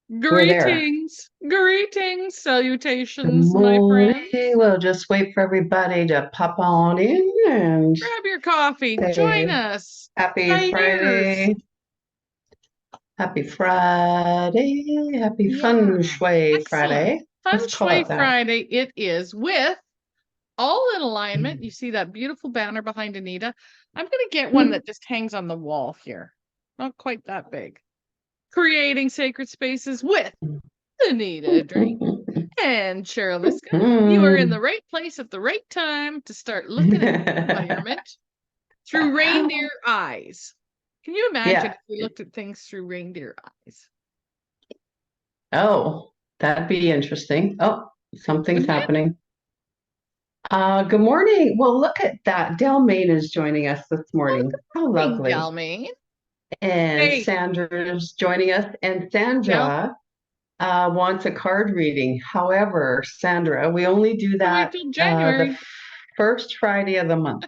We're there. Greetings, Good salutations, my morning. friends. We'll just wait for everybody to pop on in and Grab your coffee, join say us. happy My ears. Friday, happy Friday, happy Fun Yeah, Shui excellent. Friday. Feng Let's call Shui it that. Friday it is with all in alignment. You see that beautiful banner behind Anita? I'm going to get one that just hangs on the wall here. Not quite that big. Creating sacred spaces with Anita Adrain and Cheryl Viczko. You are in the right place at the right time to start looking at the environment through reindeer eyes. Can you imagine Yeah. if we looked at things through reindeer eyes? Oh, that'd be interesting. Oh, something's Wouldn't it? happening. Good morning. Well, look at that. Delmain is joining us this Well, morning. How good morning, lovely. Delmain. And Hey, Sandra's joining us. And yeah. Sandra wants a card reading. However, Sandra, we only do To wait that till the January. first Friday of the month.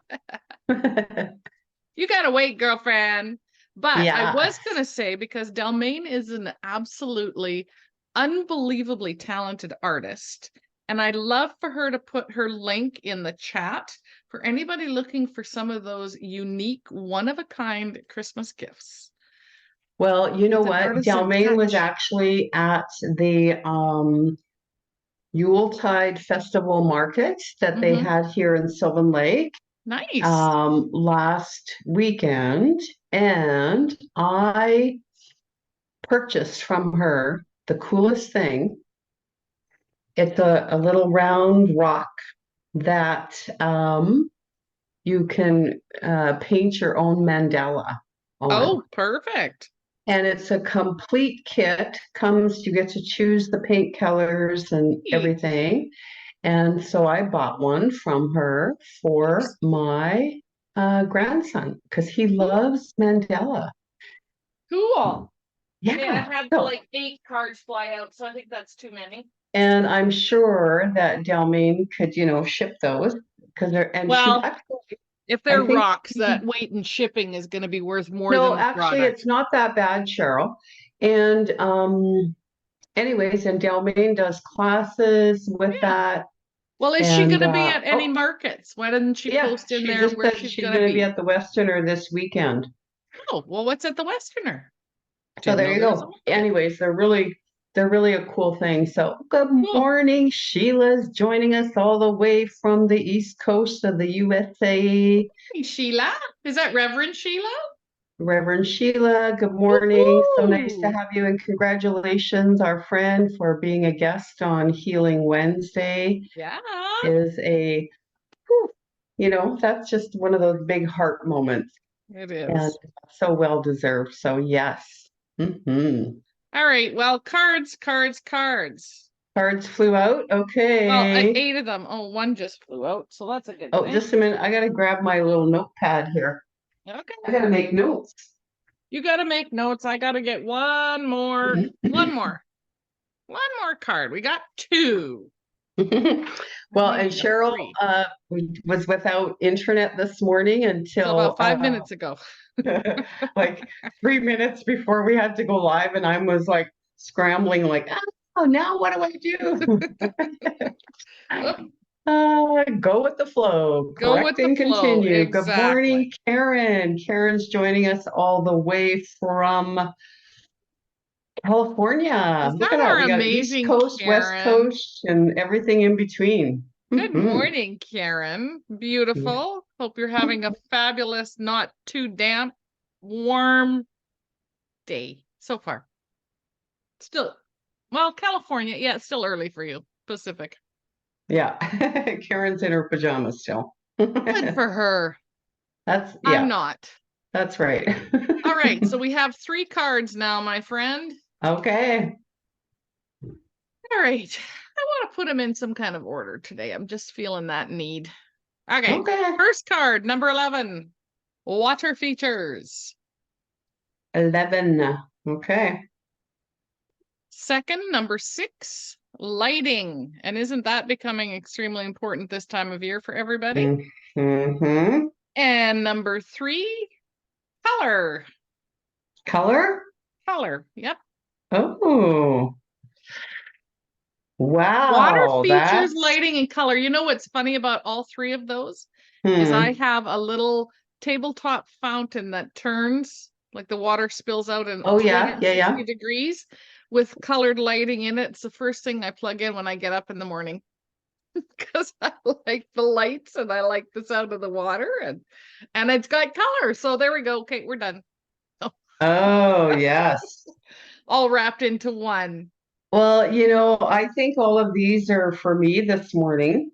You gotta wait, girlfriend. But I Yeah. was gonna say, because Delmain is an absolutely unbelievably talented artist, and I'd love for her to put her link in the chat for anybody looking for some of those unique, one-of-a-kind Christmas gifts. Well, you know With an what? artisan Delmain was touch. actually at the Yuletide Festival market that they Mm-hmm. had here in Sylvan Lake Nice. last weekend. And I purchased from her the coolest thing. It's a little round rock that you can paint your own mandala on. Oh, perfect. And it's a complete kit. Comes, you get to choose the paint colors and Neat. everything. And so I bought one from her for my grandson because he loves mandala. Cool. Okay, I Yeah. had So, like 8 cards fly out, so I think that's too many. and I'm sure that Delmain could, ship those because and she's Well, actually, if I they're think rocks, that weight and shipping is going to be worth more no, than the actually, it's product. not that bad, Cheryl. And anyways, and Delmain does classes with Yeah. that. Well, is she going And to be at any oh, markets? Why didn't she yeah, post in she there just where said she's she's going to going to be be? at the Westerner this weekend. Oh, well, what's at the Westerner? So Didn't there know you there was a go. market. Anyways, they're really a cool thing. So good Cool. morning. Sheila's joining us all the way from the East Coast of the USA. Hey, Sheila. Is that Reverend Sheila? Reverend Sheila, good morning. So nice to Woohoo! have you and congratulations, our friend, for being a guest on Healing Wednesday. Yeah, Is a, whew, that's just one of those big heart moments it and is. so well deserved. So yes. All right. Well, cards. Cards flew out. Well, Okay. 8 of them. Oh, one just flew out, so that's a good Oh, thing. just a minute. I got to grab my little notepad here. I got to Okay. make notes. You got to make notes. I got to get one more card. We got two. I Well, might and need a Cheryl three. was without internet this morning So until about 5 minutes ago. like 3 minutes before we had to go live, and I was like scrambling, like, oh, now what do I do? Oop, Go with the flow, go with correct the and flow. continue. Good morning, Exactly. Karen. Karen's joining us all the way from California. Is Look at that that. our We got East amazing Coast, West Karen? Coast, and everything in between. Good Mhm. morning, Karen. Yeah. Beautiful. Hope you're having a fabulous, not too damp, warm day so far. Still, well, California, yeah, it's still early for you. Pacific. Yeah. Karen's in her pajamas still. Good for her. I'm Yeah, not. that's right. All right, so we have 3 cards now, my friend. Okay. All right. I want to put them in some kind of order today. I'm just feeling that need. Okay. Okay. First card, number 11, water features. 11. Okay. Second, number 6, lighting. And isn't that becoming extremely important this time of year for everybody? Mm-hmm. And number 3, color. Color? Color. Yep. Oh, Water wow. features, That's, lighting, and color. You know what's funny about all three of those is I hmm. have a little tabletop fountain that turns, like the water spills out in Oh, yeah. Yeah. 360 Yeah. degrees with colored lighting in it. It's the first thing I plug in when I get up in the morning because I like the lights and I like the sound of the water and it's got color. So there we go. Okay, we're done. Oh, yes. All wrapped into one. Well, I think all of these are for me this morning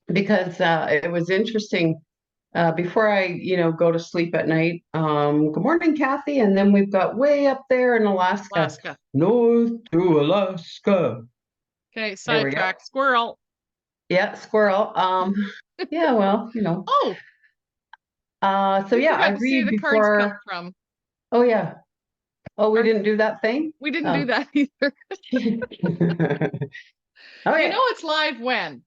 because it was interesting. Before I, go to sleep at night, good morning, Kathy. And then we've got way up there in Alaska, Alaska. north to Alaska. Okay, There we go. sidetrack. Squirrel. Yeah, squirrel. Yeah, well, Oh, so we yeah, I forgot to say read the cards come before. from. Oh yeah. Oh, we Our, didn't do that thing? we didn't do Oh. that either. You know Okay. it's live when?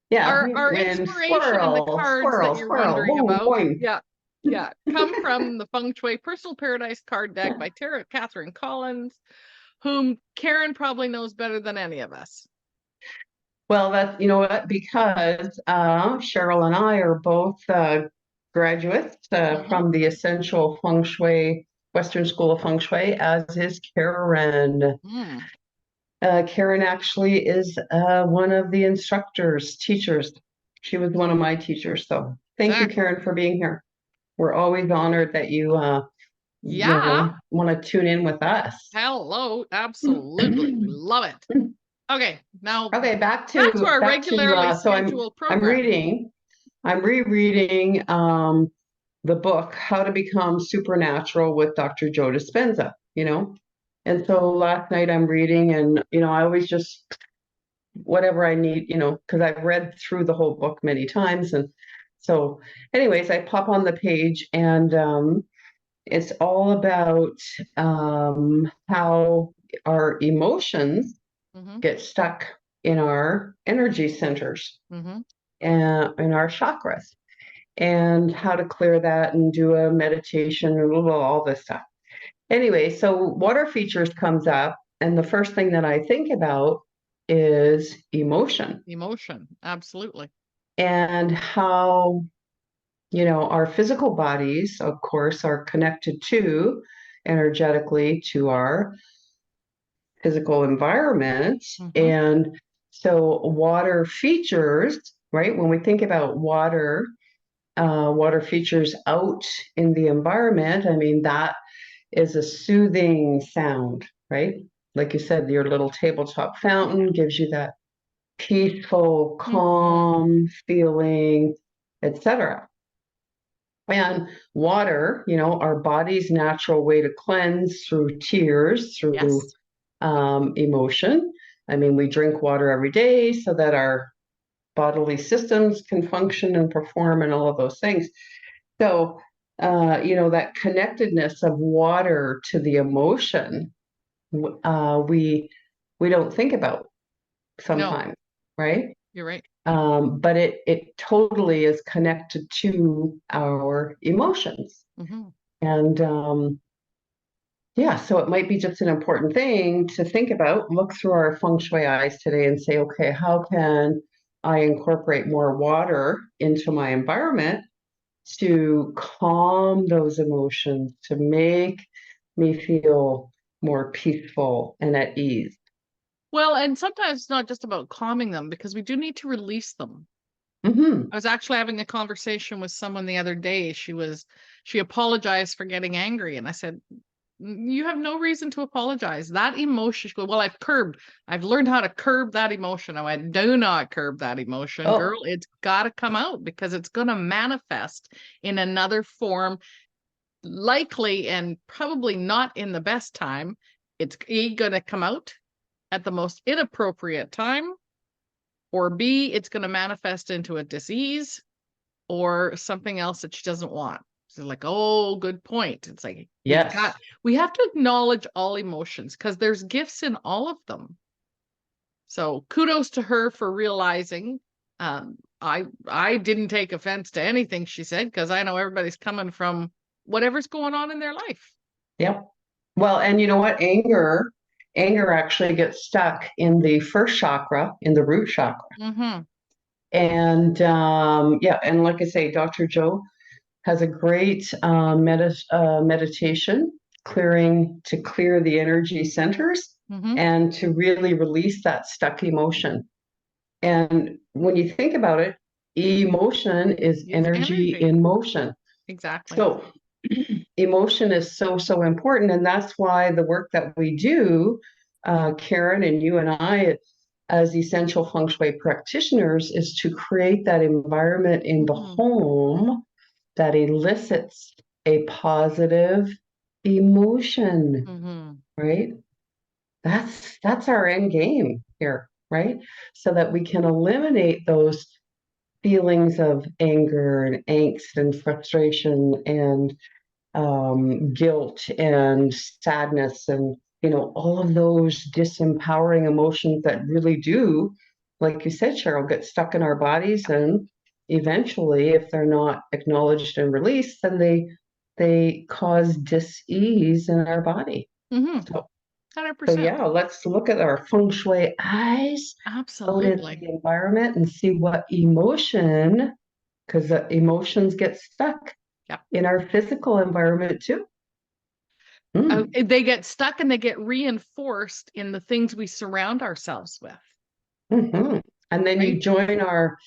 Yeah, Our when inspiration and the cards that you're squirrel, wondering boing, about, boing. yeah, come from the Feng Shui Personal Paradise card deck by Catherine Collins, whom Karen probably knows better than any of us. Well, that's, you know what, because Cheryl and I are both graduates Mhm. from the Essential Feng Shui, Western School of Feng Shui, as is Karen. Mm, Karen actually is one of the instructors, teachers. She was one of my teachers. So thank you, exactly. Karen, for being here. We're always honored that Yeah. want to tune in with us. Hello. Absolutely. We love it. Okay. Now Okay, back to our regularly so scheduled I'm program. reading, I'm rereading the book How to Become Supernatural with Dr. Joe Dispenza. And so last night I'm reading, and I always just whatever I need, because I've read through the whole book many times. And so, anyways, I pop on the page, and it's all about how our emotions Hmm. get stuck in our energy centers Hmm. and in our chakras, and how to clear that and do a meditation and all this stuff. Anyway, so water features comes up, and the first thing that I think about is emotion Emotion. Absolutely. and how, our physical bodies, of course, are connected to energetically to our physical environment. Hmm. And so water features, right? When we think about water, water features out in the environment, I mean, that is a soothing sound, right? Like you said, your little tabletop fountain gives you that peaceful, Hmm. calm feeling, etc. And water, our body's natural way to cleanse through tears, through Yes. emotion. I mean, we drink water every day so that our bodily systems can function and perform and all of those things. So, that connectedness of water to the emotion, we don't think about No, sometimes, right? you're right. But it totally is connected to our emotions. Hmm. And yeah, so it might be just an important thing to think about, look through our feng shui eyes today and say, okay, how can I incorporate more water into my environment to calm those emotions, to make me feel more peaceful and at ease? Well, and sometimes it's not just about calming them because we do need to release them. Hmm. I was actually having a conversation with someone the other day. She apologized for getting angry. And I said, You have no reason to apologize. That emotion, she goes, well, I've learned how to curb that emotion. I went, do not curb that emotion, girl. Oh, It's got to come out because it's going to manifest in another form, likely and probably not in the best time. It's going to come out at the most inappropriate time, or B, it's going to manifest into a disease or something else that she doesn't want. So like, oh, good point. It's like yes. we have to acknowledge all emotions because there's gifts in all of them. So kudos to her for realizing. I didn't take offense to anything she said because I know everybody's coming from whatever's going on in their life. Yep. Well, and you know what? Anger actually gets stuck in the first chakra, in the root chakra. Mm-hmm. And yeah, and like I say, Dr. Joe has a great meditation to clear the energy centers Mm-hmm. and to really release that stuck emotion. And when you think about it, emotion is It's energy energy. in motion. Exactly. So emotion is so, so important. And that's why the work that we do, Karen and you and I, as essential feng shui practitioners, is to create that environment in the Mm-hmm. home that elicits a positive emotion, Mm-hmm. right? That's our end game here, right? So that we can eliminate those feelings of anger and angst and frustration and guilt and sadness and all of those disempowering emotions that really do, like you said, Cheryl, get stuck in our bodies, and eventually, if they're not acknowledged and released, then they cause dis-ease in our body. Mm-hmm. So, so 100%. yeah, let's look at our feng shui eyes out into Absolutely. the environment and see what emotion, because the emotions get stuck Yeah. in our physical environment too. Mm. They get stuck and they get reinforced in the things we surround ourselves with, Hmm. And then right? you join our,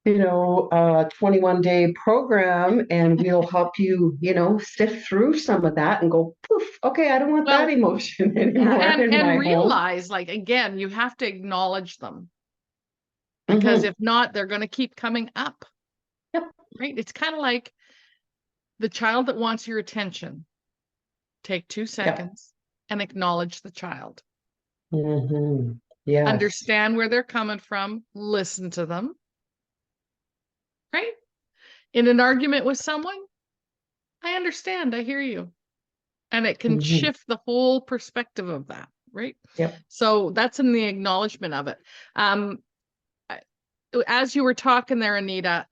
21-day program, and we'll help you, sift through some of that and go, poof, okay, I don't want that Well, emotion yeah, anymore in and my home. realize, like, again, you have to acknowledge them, because Hmm. if not, they're going to keep coming up, Yep. right? It's kind of like the child that wants your attention. Take 2 Yep. seconds and acknowledge the child. Hmm. Yes. Understand where they're coming from, listen to them, right? In an argument with someone, I understand, I hear you. And it can Hmm. shift the whole perspective of that, right? Yep. So that's in the acknowledgement of it. Um, as you were talking there, Anita,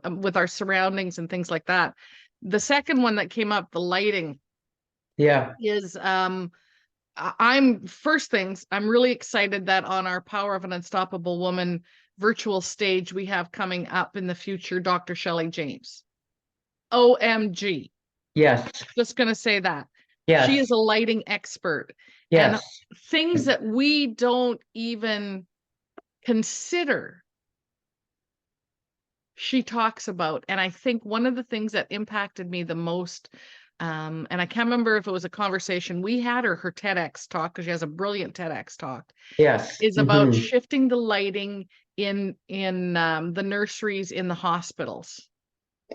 with our surroundings and things like that, the second one that came up, the lighting, Yeah. is I'm first things, I'm really excited that on our Power of an Unstoppable Woman virtual stage we have coming up in the future, Dr. Shelley James. OMG. Yes. Just going to say that. She Yes. is a lighting expert, and Yes. things that we don't even consider, she talks about. And I think one of the things that impacted me the most, and I can't remember if it was a conversation we had or her TEDx talk, because she has a brilliant TEDx talk, Yes. is about Hmm. shifting the lighting in the nurseries in the hospitals,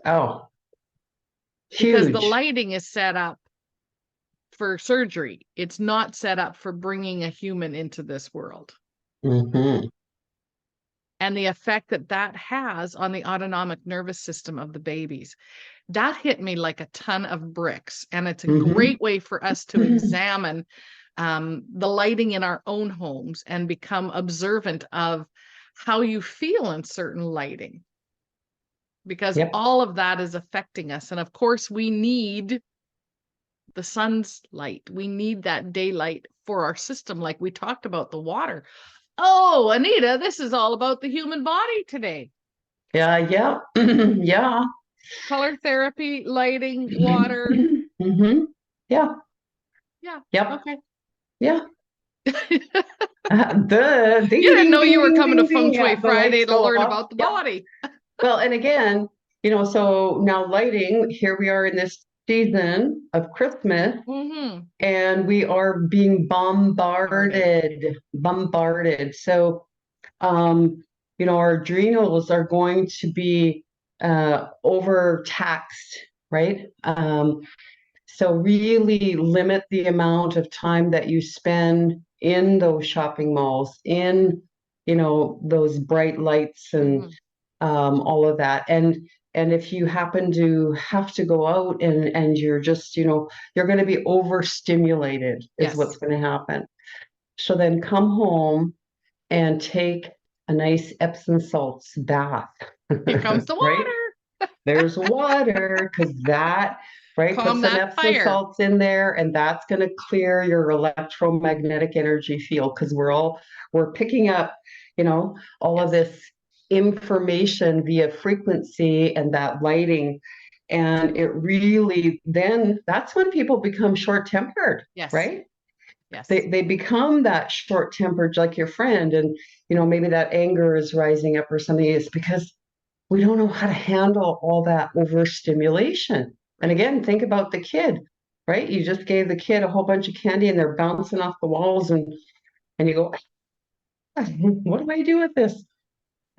Oh, because the huge. lighting is set up for surgery. It's not set up for bringing a human into this world. Hmm. And the effect that that has on the autonomic nervous system of the babies. That hit me like a ton of bricks. And it's a Hmm. great way for us to examine the lighting in our own homes and become observant of how you feel in certain lighting, because Yep. all of that is affecting us. And of course, we need the sun's light. We need that daylight for our system, like we talked about the water. Oh, Anita, this is all about the human body today. Yeah. Yeah. Yeah. Color therapy, lighting, water. Hmm. Yeah. Yeah. Yep. Okay. Yeah. The You ding, didn't ding, know you ding, were ding, coming to ding, Feng ding. Shui Yeah, the Friday lights to go learn up. about the Yep. body. Well, and again, so now lighting, here we are in this season of Christmas, Mm-hmm. and we are being Guarded. bombarded. So, our adrenals are going to be overtaxed, right? So really limit the amount of time that you spend in those shopping malls, in, those bright lights and Mm-hmm. all of that. And if you happen to have to go out and you're just, you're going to be overstimulated is what's Yes. going to happen. So then come home and take a nice Epsom salts bath, Here comes the right? water. There's water because that right? Put Calm some that Epsom fire. salts in there, and that's going to clear your electromagnetic energy field because we're picking up, all of Yes. this information via frequency and that lighting. And it really, then that's when people become short-tempered, Yes. right? Yes. They become that short-tempered, like your friend, and maybe that anger is rising up or something. It's because we don't know how to handle all that overstimulation. And Right. again, think about the kid, right? You just gave the kid a whole bunch of candy and they're bouncing off the walls, and you go, what do I do with this?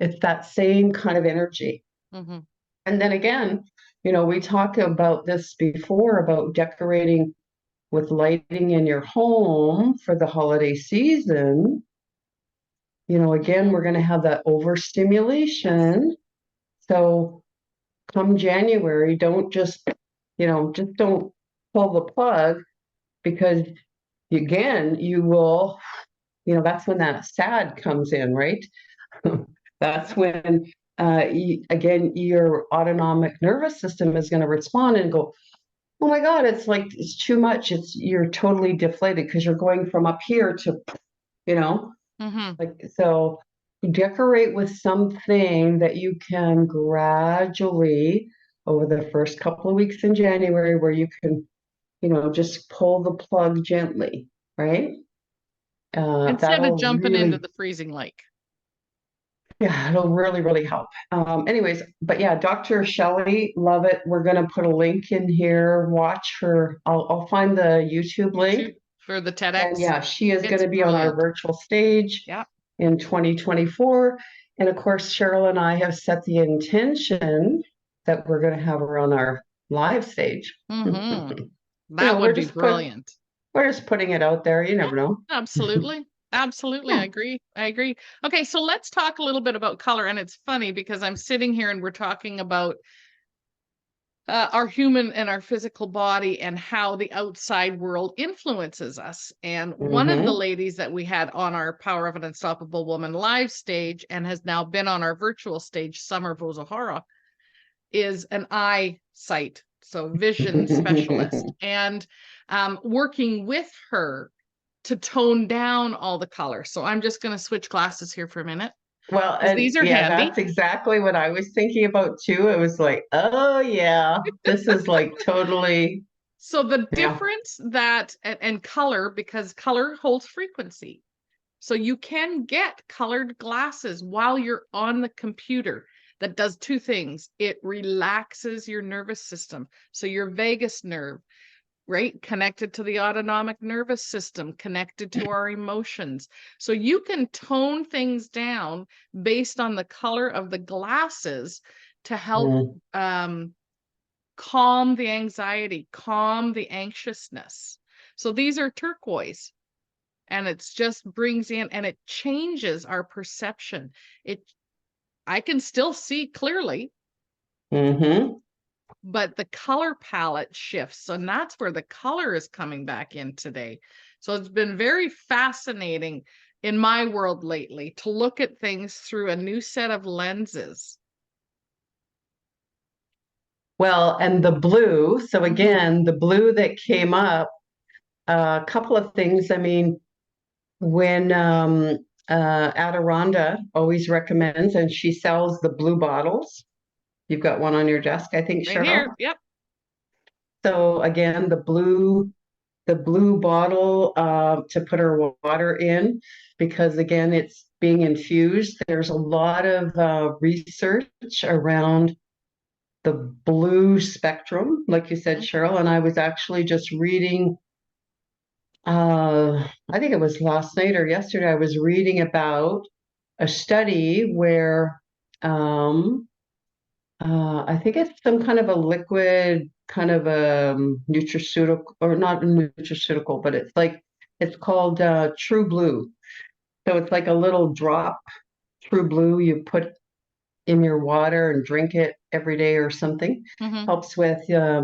It's that same kind of energy. Mm-hmm. And then again, we talked about this before about decorating with lighting in your home for the holiday season. Again, we're going to have that Yes. overstimulation. So come January, don't just don't pull the plug because again, you will, that's when that S.A.D comes in, right? That's Yep. when, again, your autonomic nervous system is going to respond and go, oh my God, it's too much. You're totally deflated because you're going from up here to, you know, Mm-hmm. so decorate with something that you can gradually over the first couple of weeks in January where you can, just pull the plug gently, right? Instead of That'll jumping into really, the freezing lake. yeah, it'll really, really help. Anyways, but yeah, Dr. Shelley, love it. We're gonna put a link in here. Watch her. I'll find the YouTube link. YouTube for the And TEDx. yeah, she is going It's to be on our brilliant. virtual stage Yeah. in 2024. And of course, Cheryl and I have set the intention that we're going to have her on our live stage. Mm-hmm. You That know, would be brilliant. we're just putting it out there. You Yeah, never know. absolutely. Absolutely. I Yeah. agree. I agree. Okay, so let's talk a little bit about color. And it's funny because I'm sitting here and we're talking about our human and our physical body and how the outside world influences us. And one of the Mm-hmm. ladies that we had on our Power of an Unstoppable Woman live stage and has now been on our virtual stage, Summer Vozohara, is an eyesight, so vision specialist, and working with her to tone down all the color. So I'm just going to switch glasses here for a minute Well, because and these are yeah, handy. that's exactly what I was thinking about too. It was like, oh yeah, this is like totally, So the yeah. difference that and color, because color holds frequency. So you can get colored glasses while you're on the computer. That does two things. It relaxes your nervous system. So your vagus nerve, right? Connected to the autonomic nervous system, connected to our emotions. So you can tone things down based on the color of the glasses to help Mm. calm the anxiety, calm the anxiousness. So these are turquoise and it's just brings in and it changes our perception. It I can still see clearly, Mm-hmm. but the color palette shifts and that's where the color is coming back in today. So it's been very fascinating in my world lately to look at things through a new set of lenses. Well, and the blue, so Mhm. again, the blue that came up, a couple of things. I mean, when Adirondha always recommends, and she sells the blue bottles. You've got one on your desk, I think, Right here. Cheryl. Yep. So again, the blue bottle to put her water in, because again, it's being infused. There's a lot of research around the blue spectrum, like you said, Mhm. Cheryl, and I was actually just reading, I think it was last night or yesterday, I was reading about a study where I think it's some kind of a liquid, kind of a nutraceutical, or not a nutraceutical, but it's called True Blue. So it's like a little drop True Blue you put in your water and drink it every day or something. Mhm. Helps with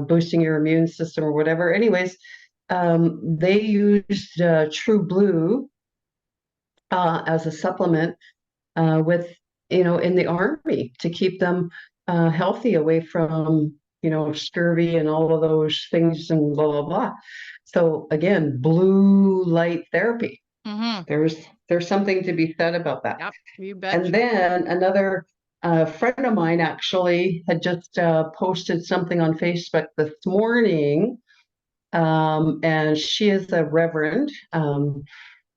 boosting your immune system or whatever. Anyways, they used True Blue as a supplement with, in the army to keep them healthy away from scurvy and all of those things and blah, blah, blah. So again, blue light therapy. Mm-hmm. There's something to be said about that. Yep, you bet. And then another friend of mine actually had just posted something on Facebook this morning, and she is a reverend,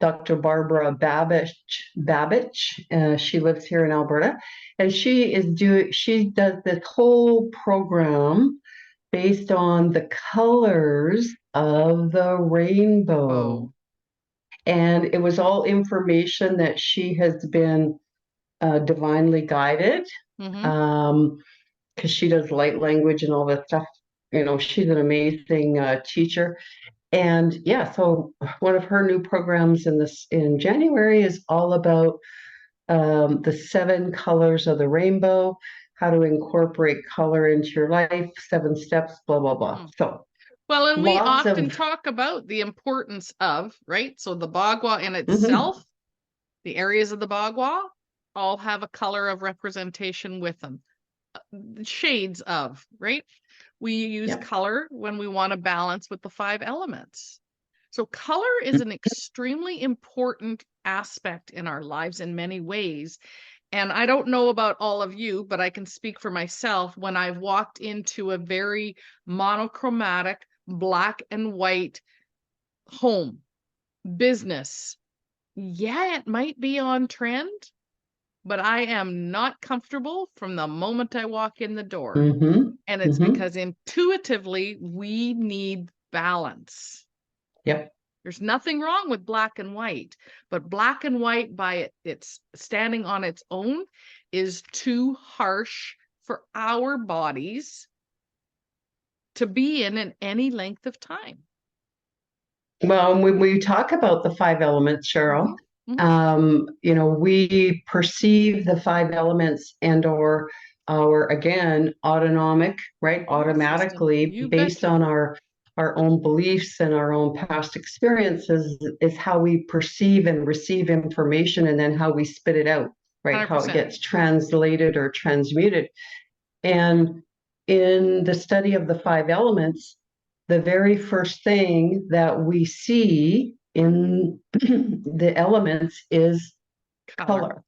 Dr. Barbara Babbage. She lives here in Alberta, and she does this whole program based on the colors of the rainbow. Oh. And it was all information that she has been divinely guided, Mm-hmm. because she does light language and all that stuff. She's an amazing teacher. And yeah, so one of her new programs in January is all about the 7 colors of the rainbow, how to incorporate color into your life, 7 steps, blah, blah, blah. Mm. So Well, and we lots often of talk about the importance of, right? So the bagua in Mhm. itself, the areas of the bagua all have a color of representation with them. Shades of, right? We use Yeah. color when we want to balance with the 5 elements. So color is an extremely important aspect in our lives in many ways. And I don't know about all of you, but I can speak for myself when I've walked into a very monochromatic, black and white home, business. Yeah, it might be on trend, but I am not comfortable from the moment I walk in the door. Mm-hmm. And it's Mm-hmm. because intuitively we need balance. Yep. There's nothing wrong with black and white, but black and white by its standing on its own is too harsh for our bodies to be in any length of time. Well, when we talk about the 5 elements, Cheryl, we perceive the 5 elements and or our, again, autonomic, right? Automatically You based betcha. on our own beliefs and our own past experiences is how we perceive and receive information, and then how we spit it out, right? How it 100%. gets translated or transmuted. And in the study of the 5 elements, the very first thing that we see in the elements is color.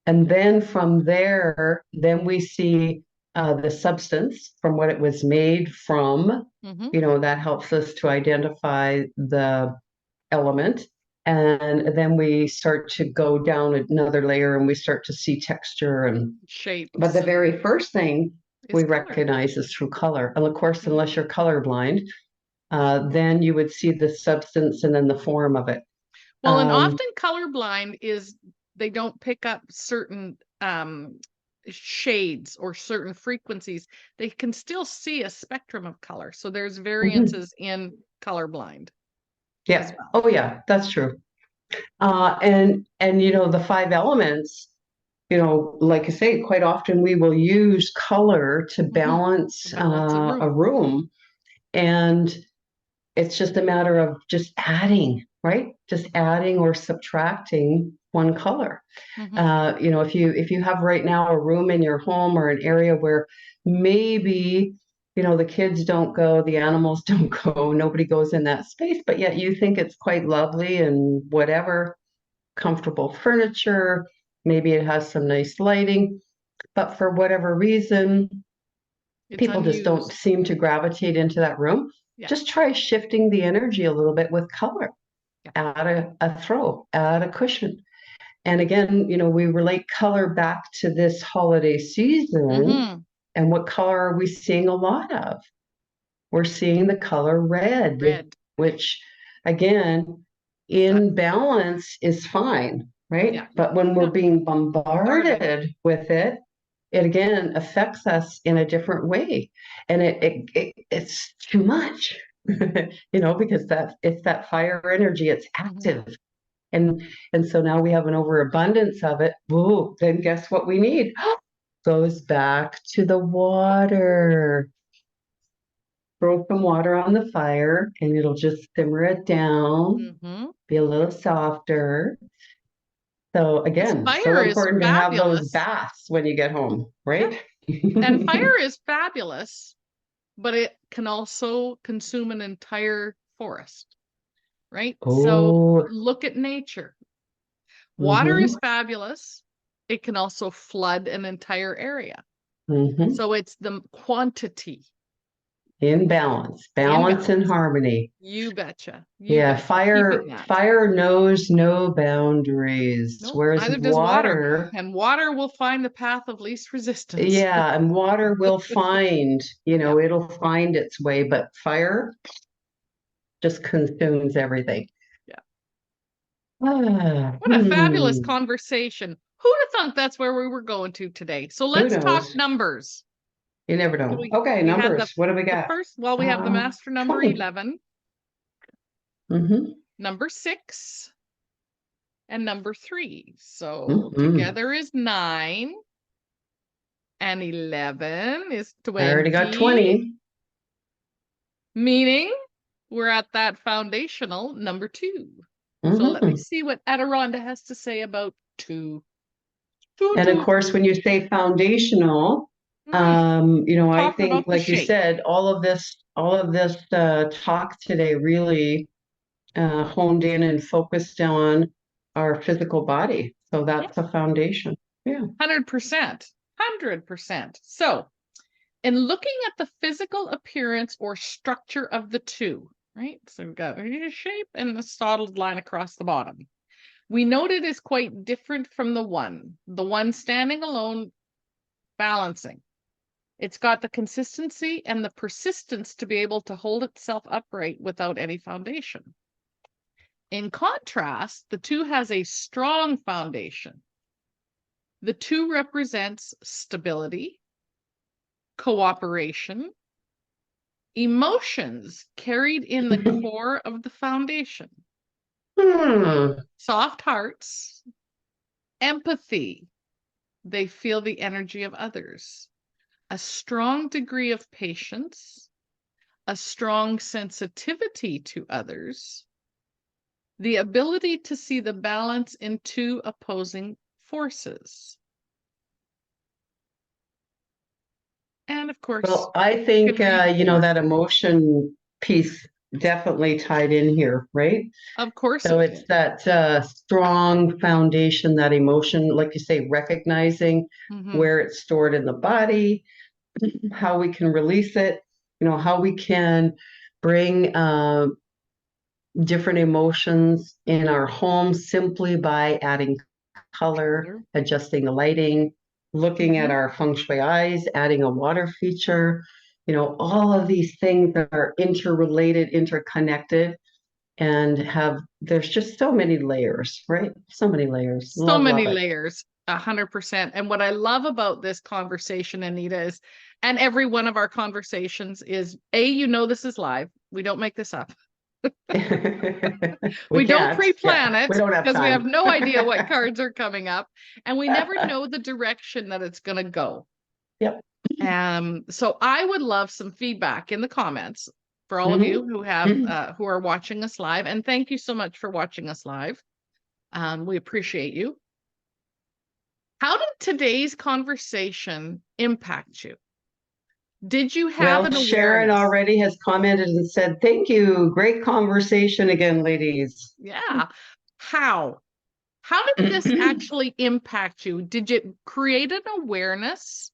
And then from there, then we see the substance from what it was made from. That helps us to identify the element. And then we start to go down another layer and we start to see texture and shapes. But the very first thing we color. recognize is through color. And of course, unless you're colorblind, then you would see the substance and then the form of it. Well, and often colorblind is they don't pick up certain shades or certain frequencies. They can still see a spectrum of color. So there's variances in colorblind. Yeah. Oh, yeah, that's true. And the 5 elements, like I say, quite often we will use color to balance a room. And it's just a matter of just adding, right? Just adding or subtracting one color. If you have right now a room in your home or an area where maybe the kids don't go, the animals don't go, nobody goes in that space, but yet you think it's quite lovely and whatever, comfortable furniture, maybe it has some nice lighting, but for whatever reason, people just don't seem to gravitate into that room. Just try shifting the energy a little bit with color. Add a throw, add a cushion. And again, we relate color back to this holiday season. And what color are we seeing a lot of? We're seeing the color red. Which again, in balance is fine, right? Yeah. But when we're being bombarded with it, it again affects us in a different way. And it's too much, because it's that fire energy, it's active. And so now we have an overabundance of it. Whoa, then guess what we need? Goes back to the water. Throw some water on the fire and it'll just simmer it down, be a little softer. So again, so important to have those baths when you get home, right? And fire is fabulous, but it can also consume an entire forest, right? So Oh, look at nature. Water mm-hmm, is fabulous. It can also flood an entire area. mm-hmm. So it's the quantity In balance, in balance and balance. harmony. You betcha. You Yeah, betcha. Keeping fire that. fire knows no boundaries, Nope, whereas neither does water. water, And water will find the path of least resistance. yeah, and water will find, Yep. it'll find its way, but fire just consumes everything. Yeah. Ah, What a fabulous conversation. Who'd have thunk that's where we were going to today? So who let's talk knows? numbers. You never So know. we Okay, we had numbers. What do we the got? first, well, we have the master number 20. 11, Mm-hmm. number 6, and number 3. So Mm-hmm. together is 9, and 11 is I already got 20, 20. meaning we're at that foundational number 2. So let me Mm-hmm. see what Adirondha has to say about 2. 2, And of 2. course, when you say foundational, Mm, I talking think, about the like you shape. said, all of this talk today really honed in and focused on our physical body. So Yeah, that's a foundation. Yeah. 100%. 100%. So, in looking at the physical appearance or structure of the two, right? So we've got a shape and a solid line across the bottom. We note it is quite different from the one standing alone, balancing. It's got the consistency and the persistence to be able to hold itself upright without any foundation. In contrast, the two has a strong foundation. The two represents stability, cooperation, emotions carried in the core of the foundation, Hmm. soft hearts, empathy. They feel the energy of others, a strong degree of patience, a strong sensitivity to others, the ability to see the balance in two opposing forces. And of course, Well, I you think, can read more. that emotion piece definitely tied in here, right? Of course So it it's did. that strong foundation, that emotion, like you say, recognizing Mm-hmm. where it's stored in the body, how we can release it, how we can bring different emotions in our home simply by adding color, adjusting the lighting, looking at Mm-hmm. our feng shui eyes, adding a water feature. All of these things are interrelated, interconnected, and there's just so many layers, right? So many layers. So Love, many love it. layers, 100%. And what I love about this conversation, Anita, is, and every one of our conversations is, this is live. We don't make this up. We We don't can't. Yeah, pre-plan we it don't have because we have time. no idea what cards are coming up, and we never know the direction that it's going to go. Yep. So I would love some feedback in the comments for all of you Mhm. who have who are watching us live, and thank you so much for watching us live. We appreciate you. How did today's conversation impact you? Did you have Well, an Sharon awareness? already has commented and said, thank you. Great conversation again, ladies. Yeah. How? How did this actually impact you? Did it create an awareness?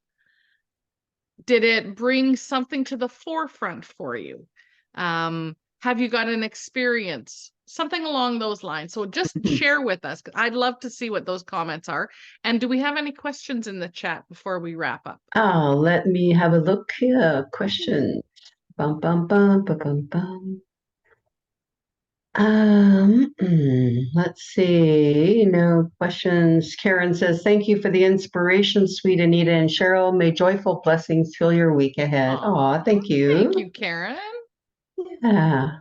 Did it bring something to the forefront for you? Have you got an experience? Something along those lines. So just share with us. I'd love to see what those comments are. And do we have any questions in the chat before we wrap up? Oh, let me have a look here. Question. Bum, bum, bum, bum, bum, bum. Let's see. No questions. Karen says, thank you for the inspiration, sweet Anita and Cheryl. May joyful blessings fill your week ahead. Aw, Oh, thank thank you. you, Karen. Yeah.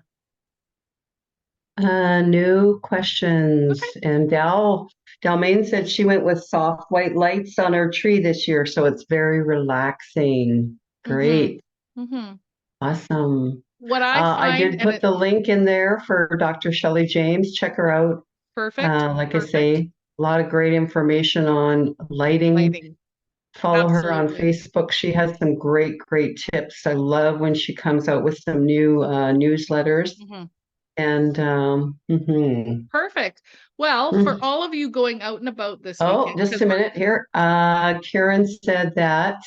No questions. Okay. And Dalmain said she went with soft white lights on her tree this year, so it's very relaxing. Mm-hmm. Great. Mm-hmm. Awesome. What I I find, did and put it the link in there for Dr. Shelley James. Check her out. perfect, Like I perfect say, a lot of great information on lighting, lighting. follow her on Absolutely. Facebook. She has some great tips. I love when she comes out with some new newsletters. Mhm. And Perfect. Well, for all of you going out and about this oh, weekend, just because a we're minute here. Karen said that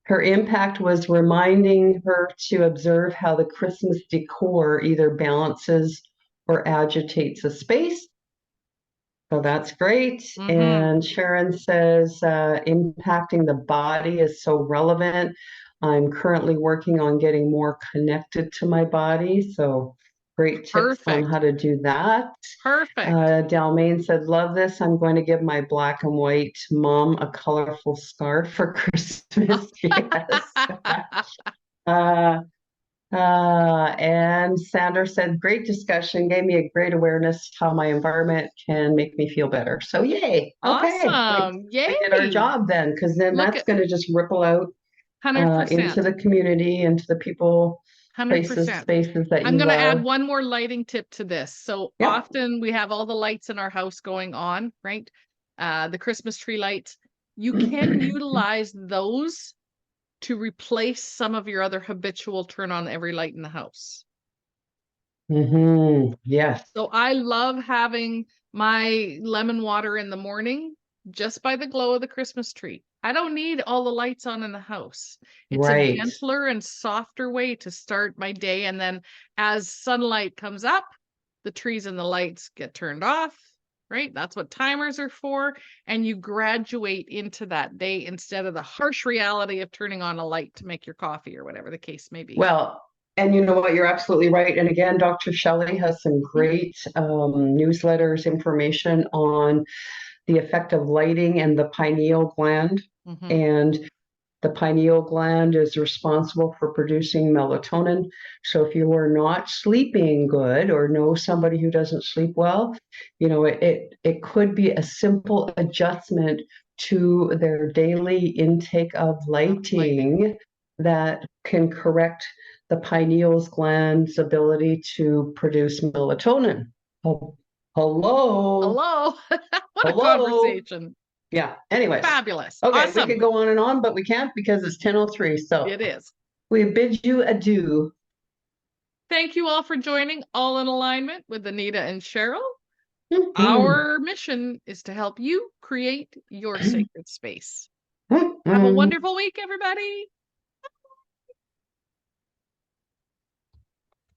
her impact was reminding her to observe how the Christmas decor either balances or agitates a space. So that's great. Mhm. And Sharon says, impacting the body is so relevant. I'm currently working on getting more connected to my body. So great tips on Perfect. how to do that. Perfect. Dalmain said, love this. I'm going to give my black and white mom a colorful scarf for Christmas. Yes. Uh, and Sandra said, great discussion, gave me a great awareness how my environment can make me feel better. So yay. Okay. Awesome. We did our Yay. job then, because then Look that's at going to just ripple out into 100%. the community, into the people, places, 100%. spaces that I'm you going to add love. one more lighting tip to this. So Yep. often we have all the lights in our house going on, right? The Christmas tree lights. You can utilize those to replace some of your other habitual turn on every light in the house. Yes. So I love having my lemon water in the morning just by the glow of the Christmas tree. I don't need all the lights on in the house. It's a Right. gentler and softer way to start my day. And then as sunlight comes up, the trees and the lights get turned off, right? That's what timers are for. And you graduate into that day instead of the harsh reality of turning on a light to make your coffee or whatever the case may be. Well, and you know what? You're absolutely right. And again, Dr. Shelley has some Mhm, great newsletters, information on the effect of lighting and the pineal gland. mhm. And the pineal gland is responsible for producing melatonin. So if you are not sleeping good or know somebody who doesn't sleep well, it could be a simple adjustment to their daily intake of Lighting. lighting that can correct the pineal gland's ability to produce melatonin. Oh, hello, Hello. What a hello. conversation. Yeah. Anyways, Fabulous. okay, we Awesome. could go on and on, but we can't because it's 10:03. So It is. we bid you adieu. Thank you all for joining All in Alignment with Anita and Cheryl. Mhm. Our mission is to help you create your sacred space. Have a Mhm. wonderful week, everybody.